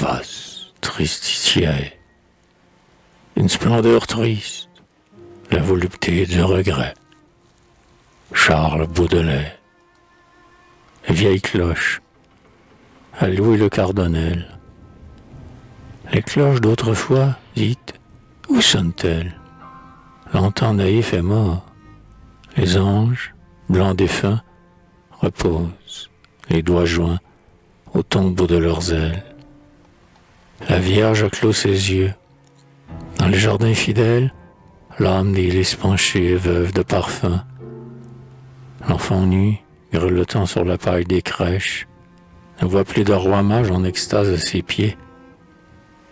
vaste, tristitiae, une splendeur triste, la volupté du regret. Charles Baudelaire. Les vieilles cloches, à Louis le Cardonnel. Les cloches d'autrefois, dites, où sonnent-elles? L'entend naïf est mort. Les anges, blancs défunts, reposent, les doigts joints, au tombeau de leurs ailes. La Vierge clôt ses yeux. Dans les jardins fidèles, l'âme des lys penchée, veuve de parfum. L'enfant nu, grelottant sur la paille des crèches, ne voit plus de roi mage en extase à ses pieds.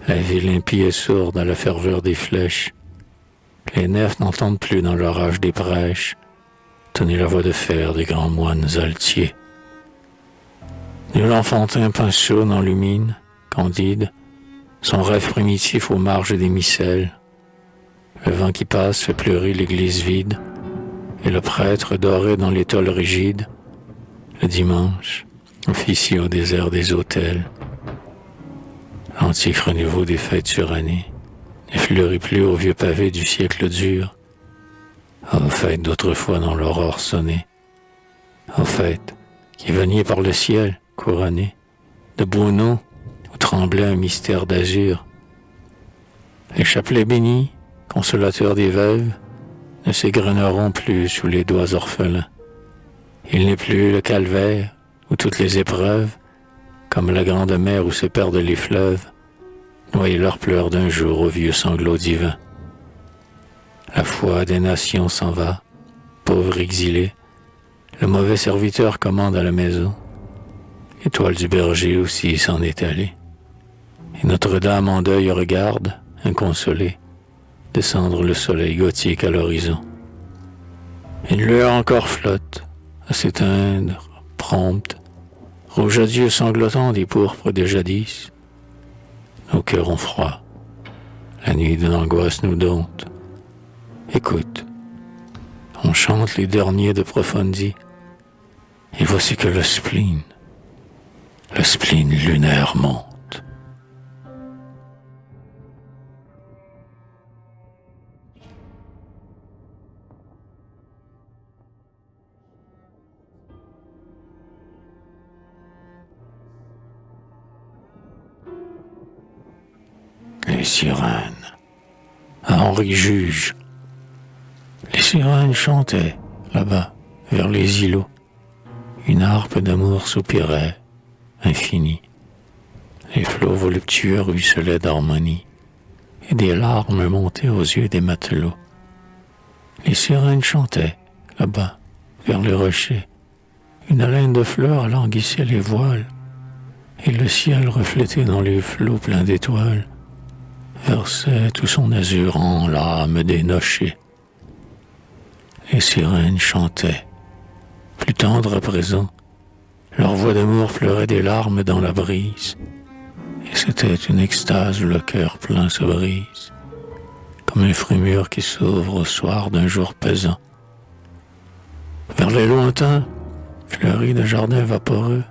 La ville impie est sourde à la ferveur des flèches. Les nefs n'entendent plus dans l'orage des prêches tonner la voix de fer des grands moines altiers. Nul enfantin pinceau n'enlumine, candide, son rêve primitif aux marges des micelles. Le vent qui passe fait pleurer l'église vide, et le prêtre doré dans l'étole rigide, le dimanche, officie au désert des autels. L'antique renouveau des fêtes surannées ne fleurit plus au vieux pavé du siècle dur, aux fêtes d'autrefois dans l'aurore sonnée, aux fêtes qui veniez par le ciel couronnées de beaux noms où tremblait un mystère d'azur. Les chapelets bénis, consolateurs des veuves, ne s'égreneront plus sous les doigts orphelins. Il n'est plus le calvaire où toutes les épreuves, comme la grande mer où se perdent les fleuves, noient leurs pleurs d'un jour au vieux sanglot divin. La foi des nations s'en va, pauvre exilé, le mauvais serviteur commande à la maison. L'étoile du berger aussi s'en est allée. Et Notre-Dame en deuil regarde, inconsolée, descendre le soleil gothique à l'horizon. Une lueur encore flotte, à s'éteindre, prompte, rouge adieu sanglotant des pourpres de jadis. Nos cœurs ont froid, la nuit de l'angoisse nous dompte. Écoute, on chante les derniers de Profondis, et voici que le spleen lunaire monte. Les sirènes, à Henri Juge. Les sirènes chantaient, là-bas, vers les îlots. Une harpe d'amour soupirait, infinie. Les flots voluptueux ruisselaient d'harmonie, et des larmes montaient aux yeux des matelots. Les sirènes chantaient, là-bas, vers les rochers. Une haleine de fleurs alanguissait les voiles, et le ciel reflété dans les flots pleins d'étoiles versait tout son azur en l'âme des nochers. Les sirènes chantaient, plus tendres à présent, leur voix d'amour pleurait des larmes dans la brise, et c'était une extase où le cœur plein se brise, comme un fruit mûr qui s'ouvre au soir d'un jour pesant. Vers les lointains, fleuris de jardins vaporeux,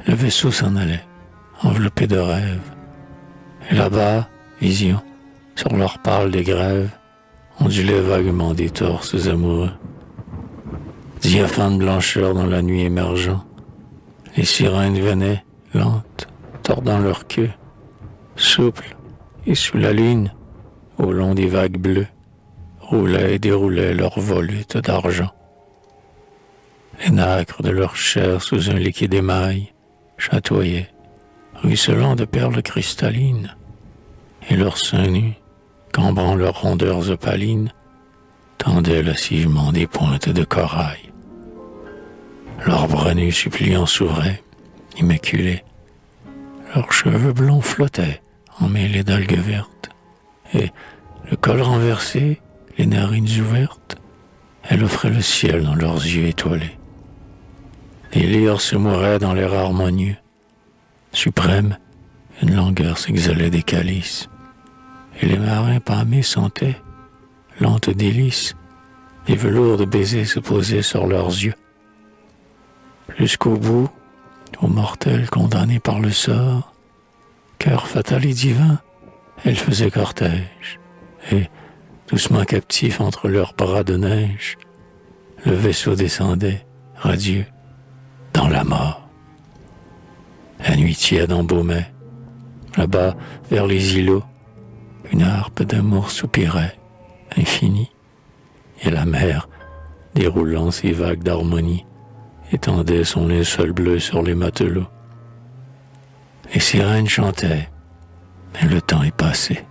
le vaisseau s'en allait, enveloppé de rêves, et là-bas, vision, sur leur pâle des grèves, ondulaient vaguement des torses amoureux. Diaphane blancheur dans la nuit émergeant, les sirènes venaient, lentes, tordant leur queue, souples, et sous la lune, au long des vagues bleues, roulaient et déroulaient leurs volutes d'argent. Les nacres de leur chair sous un liquide émail chatoyaient, ruisselant de perles cristallines, et leurs seins nus, cambrant leurs rondeurs opalines, tendaient lascivement des pointes de corail. Leurs bras nus suppliants s'ouvraient, immaculés. Leurs cheveux blonds flottaient, emmêlés d'algues vertes, et, le col renversé, les narines ouvertes, elles offraient le ciel dans leurs yeux étoilés. Les lyres se mouraient dans l'air harmonieux. Suprême, une langueur s'exhalait des calices, et les marins pâmés sentaient, lente délice, des velours de baisers se posaient sur leurs yeux. Jusqu'au bout, aux mortels condamnés par le sort, Cœur fatal et divin, elle faisait cortège, et, doucement captif entre leurs bras de neige, le vaisseau descendait, radieux, dans la mort. La nuit tiède embaumait, là-bas, vers les îlots, une harpe d'amour soupirait, infinie, et la mer, déroulant ses vagues d'harmonie, étendait son linceul bleu sur les matelots. Les sirènes chantaient, mais le temps est passé.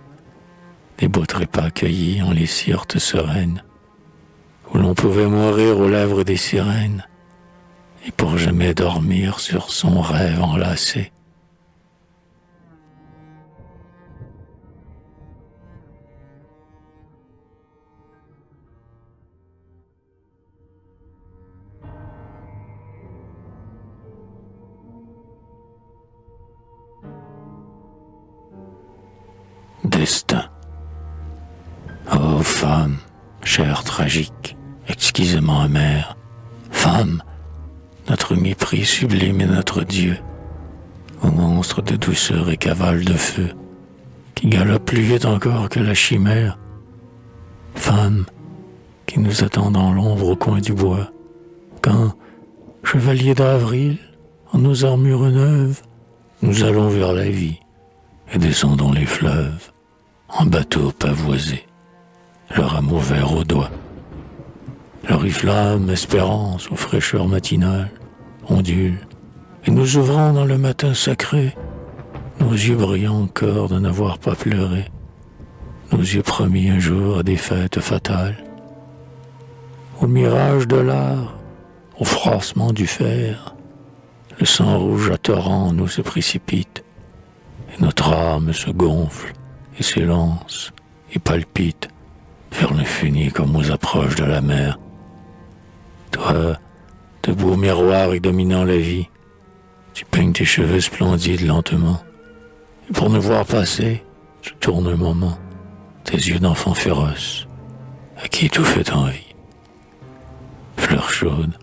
Des beaux trépas cueillis en les sciortes sereines, où l'on pouvait mourir aux lèvres des sirènes, et pour jamais dormir sur son rêve enlacé. Destin. Ô femme, chère tragique, exquisément amère, femme, notre mépris sublime est notre Dieu, ô monstre de douceur et cavale de feu, qui galope plus vite encore que la chimère, femme, qui nous attend dans l'ombre au coin du bois, quand, chevaliers d'avril, en nos armures neuves, nous allons vers la vie et descendons les fleuves, en bateau pavoisé, le rameau vert au doigt. L'oriflamme, espérance aux fraîcheurs matinales, ondule, et nous ouvrons dans le matin sacré, nos yeux brillants encore de n'avoir pas pleuré, nos yeux promis un jour à des fêtes fatales. Au mirage de l'art, au froissement du fer, le sang rouge à torrent nous se précipite, et notre âme se gonfle et s'élance et palpite vers l'infini comme aux approches de la mer. Toi, debout au miroir et dominant la vie, tu peignes tes cheveux splendides lentement, et pour nous voir passer, tu tournes un moment tes yeux d'enfant féroce, à qui tout fait envie. Fleur chaude,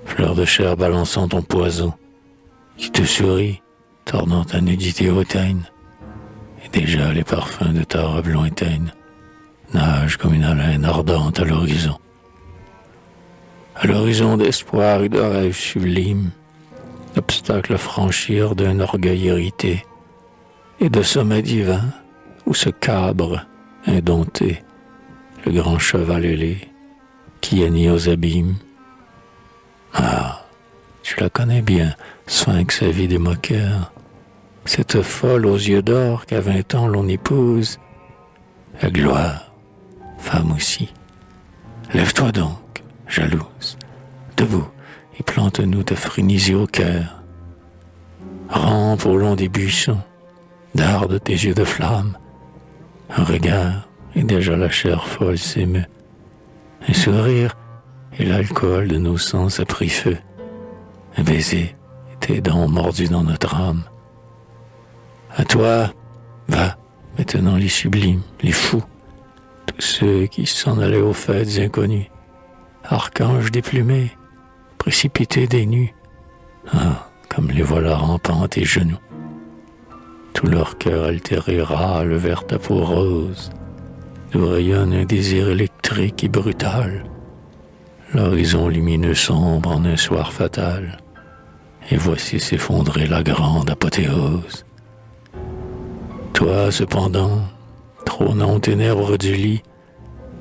fleur de chair balançant ton poison, qui te sourit, tordant ta nudité hautaine, et déjà les parfums de ta robe lointaine nagent comme une haleine ardente à l'horizon. À l'horizon d'espoir et de rêves sublimes, l'obstacle à franchir d'un orgueil irrité, et de sommet divin où se cabre, indompté, le grand cheval ailé qui hennit aux abîmes. Ah, tu la connais bien, sphinx avide et moqueur, cette folle aux yeux d'or qu'à 20 ans l'on épouse. La gloire, femme aussi. Lève-toi donc, jalouse, debout, et plante-nous ta frénésie au cœur. Rampe au long des buissons, darde tes yeux de flamme. Un regard, et déjà la chair folle s'émeut. Un sourire, et l'alcool de nos sens a pris feu. Un baiser, et tes dents mordues dans notre âme. À toi, va, maintenant les sublimes, les fous, tous ceux qui s'en allaient aux fêtes inconnues, archanges déplumés, précipités des nues, ah, comme les voilà rampant à tes genoux. Tout leur cœur altéré râle vers ta peau rose, d'où rayonne un désir électrique et brutal, l'horizon lumineux sombre en un soir fatal, et voici s'effondrer la grande apothéose. Toi, cependant, trônant aux ténèbres du lit,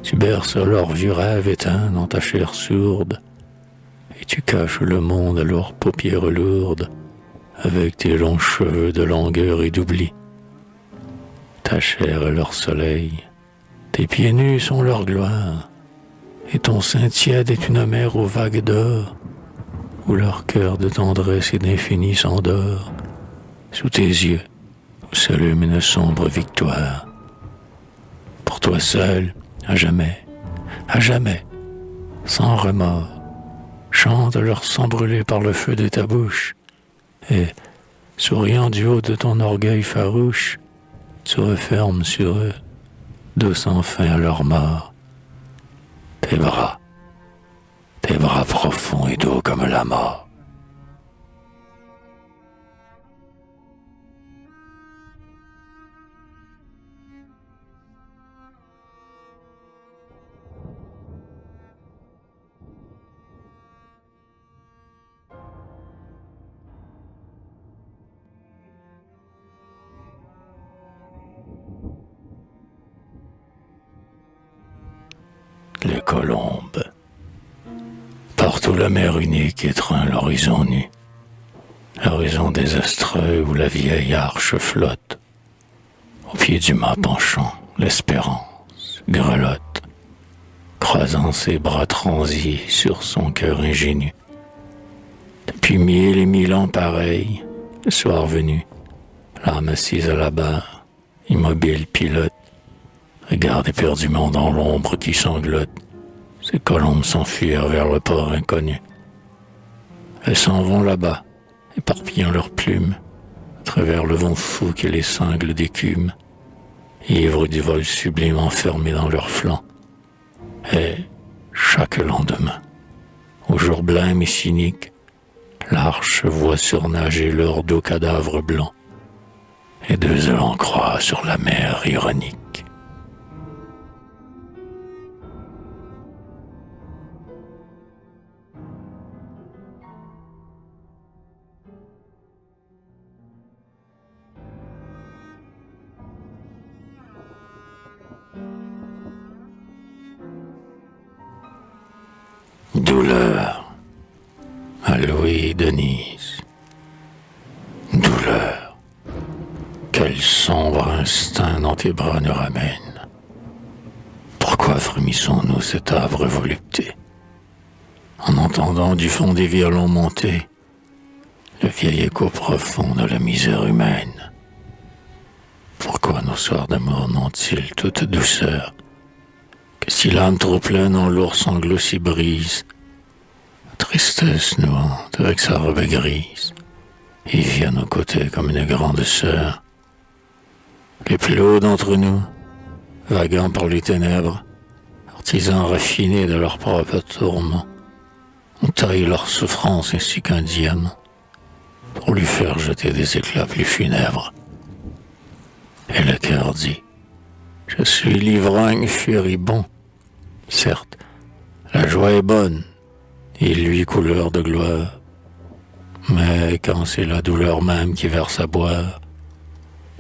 tu berces leurs vieux rêves éteints dans ta chair sourde, et tu caches le monde à leurs paupières lourdes, avec tes longs cheveux de langueur et d'oubli. Ta chair est leur soleil, tes pieds nus sont leur gloire, et ton sein tiède est une mer aux vagues d'or, où leur cœur de tendresse et d'infini s'endort, sous tes yeux, où s'allume une sombre victoire. Pour toi seul, à jamais, sans remords, chante leur sang brûlé par le feu de ta bouche, et, souriant du haut de ton orgueil farouche, tu refermes sur eux, douce enfin à leur mort, tes bras profonds et doux comme la mort. colombe. Partout la mer unique étreint l'horizon nu, l'horizon désastreux où la vieille arche flotte. Au pied du mât penchant, l'espérance grelotte, croisant ses bras transis sur son cœur ingénu. Depuis 1000 et 1000 ans pareil, le soir venu, l'âme assise à la barre, immobile pilote, regarde éperdument dans l'ombre qui sanglote, ces colombes s'enfuir vers le port inconnu. Elles s'en vont là-bas, éparpillant leurs plumes, à travers le vent fou qui les cingle d'écume, ivres du vol sublime enfermé dans leurs flancs. Et, chaque lendemain, au jour blême et cynique, l'arche voit surnager leurs dos cadavres blancs, et deux élans croient sur la mer ironique. Douleur, à Louis Denise. Douleur, quel sombre instinct dans tes bras nous ramène. Pourquoi frémissons-nous cette âpre volupté, en entendant du fond des violons monter le vieil écho profond de la misère humaine? Pourquoi nos soirs d'amour n'ont-ils toute douceur que si l'âme trop pleine en lourds sanglots s'y brise, la tristesse nous hante avec sa robe grise et vit à nos côtés comme une grande sœur. Les plus hauts d'entre nous, vaguant par les ténèbres, artisans raffinés de leur propre tourment, ont taillé leur souffrance ainsi qu'un diamant pour lui faire jeter des éclats plus funèbres. Et le cœur dit: je suis l'ivrogne furibond. Certes, la joie est bonne, et lui couleur de gloire, mais quand c'est la douleur même qui verse à boire,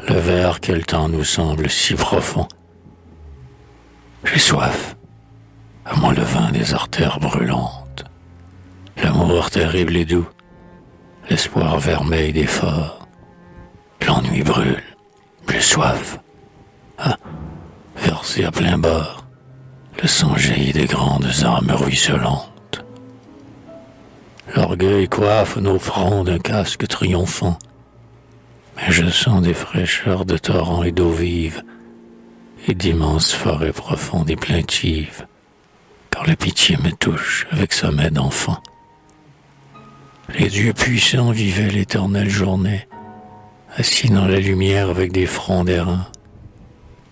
le verre quel temps nous semble si profond. J'ai soif, à moi le vin des artères brûlantes, l'amour terrible et doux, l'espoir vermeil d'effort, l'ennui brûle, j'ai soif. Ah, versé à plein bord, le sang jaillit des grandes âmes ruisselantes. L'orgueil coiffe nos fronts d'un casque triomphant, mais je sens des fraîcheurs de torrents et d'eau vive, et d'immenses forêts profondes et plaintives, car la pitié me touche avec sa main d'enfant. Les dieux puissants vivaient l'éternelle journée, assis dans la lumière avec des fronts d'airain.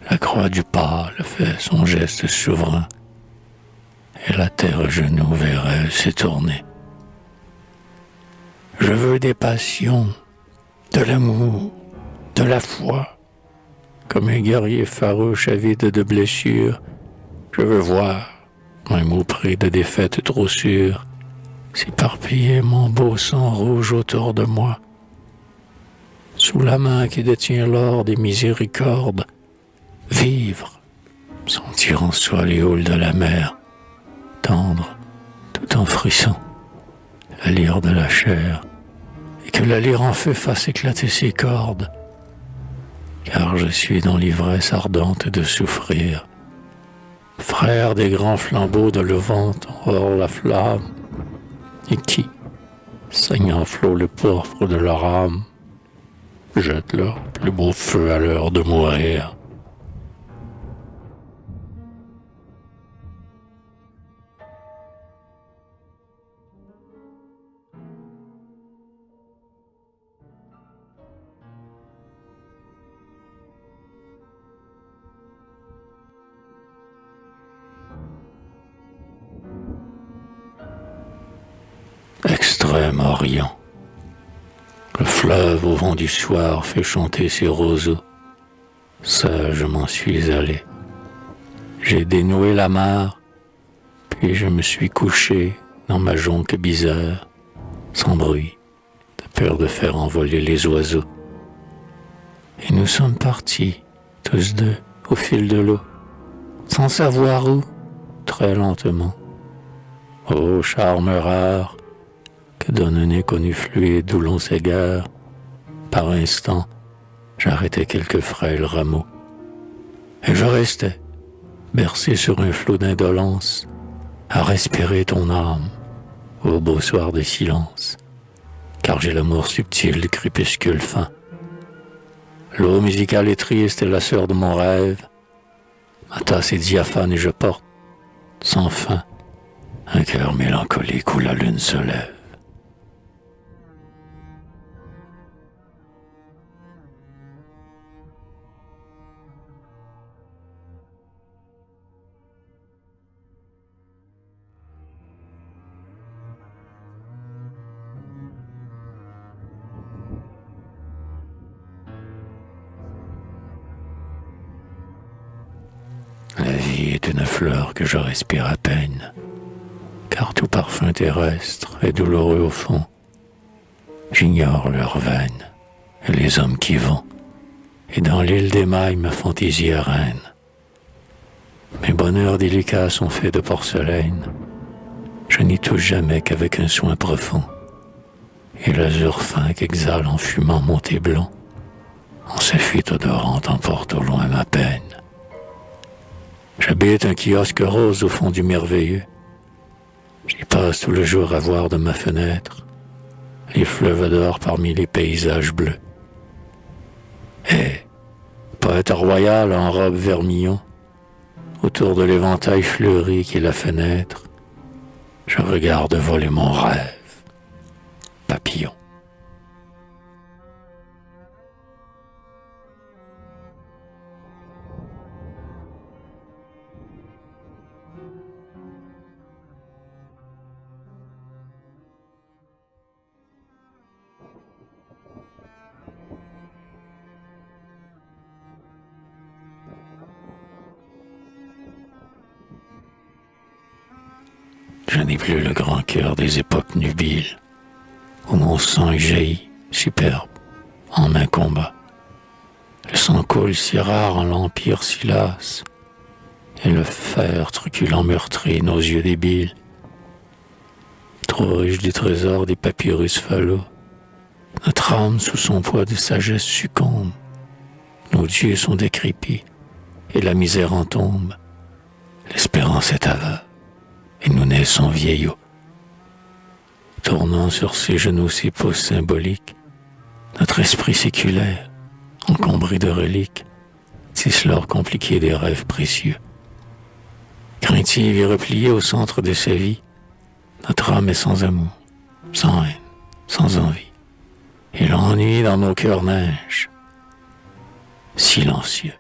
La croix du pâle fait son geste souverain, et la terre à genoux vers elle s'est tournée. Je veux des passions, de l'amour, de la foi, comme un guerrier farouche avide de blessures. Je veux voir, même auprès de défaites trop sûres, s'éparpiller mon beau sang rouge autour de moi. Sous la main qui détient l'or des miséricordes, vivre, sentir en soi les houles de la mer, tendre, tout en frisson, la lyre de la chair, et que la lyre en feu fasse éclater ses cordes, car je suis dans l'ivresse ardente de souffrir, frère des grands flambeaux de levante hors la flamme, et qui, saignant flot le pourpre de leur âme, jette leur plus beau feu à l'heure de mourir. Extrême-Orient. Le fleuve au vent du soir fait chanter ses roseaux. Seul je m'en suis allé. J'ai dénoué l'amarre, puis je me suis couché dans ma jonque bizarre, sans bruit, de peur de faire envoler les oiseaux. Et nous sommes partis, tous deux, au fil de l'eau, sans savoir où, très lentement. Ô charme rare que donne un inconnu fluide où l'on s'égare, par instant, j'arrêtais quelques frêles rameaux. Et je restais, bercé sur un flot d'indolence, à respirer ton âme, au beau soir de silence, car j'ai l'amour subtil du crépuscule fin. L'eau musicale est triste et la sœur de mon rêve, ma tasse est diaphane et je porte, sans fin, un cœur mélancolique où la lune se lève. La vie est une fleur que je respire à peine, car tout parfum terrestre est douloureux au fond. J'ignore leurs veines et les hommes qui vont, et dans l'île d'émail ma fantaisie est reine. Mes bonheurs délicats sont faits de porcelaine, je n'y touche jamais qu'avec un soin profond, et l'azur fin qu'exhale en fumant mon thé blanc, en sa fuite odorante emporte au loin ma peine. J'habite un kiosque rose au fond du merveilleux. J'y passe tout le jour à voir de ma fenêtre les fleuves d'or parmi les paysages bleus. Et, poète royal en robe vermillon, autour de l'éventail fleuri qui est la fenêtre, je regarde voler mon rêve, papillon. Je n'ai plus le grand cœur des époques nubiles, où mon sang jaillit, superbe, en main combat. Le sang coule si rare en l'empire si lasse, et le fer truculent meurtrit nos yeux débiles. Trop riche du trésor des papyrus phallos, notre âme sous son poids de sagesse succombe. Nos dieux sont décrépits, et la misère en tombe. L'espérance est aveugle, et nous naissons vieillots. Tournant sur ses genoux ses pouces symboliques, notre esprit séculaire, encombré de reliques, tisse l'or compliqué des rêves précieux. Craintive et repliée au centre de sa vie, notre âme est sans amour, sans haine, sans envie. Et l'ennui dans nos cœurs nage, silencieux.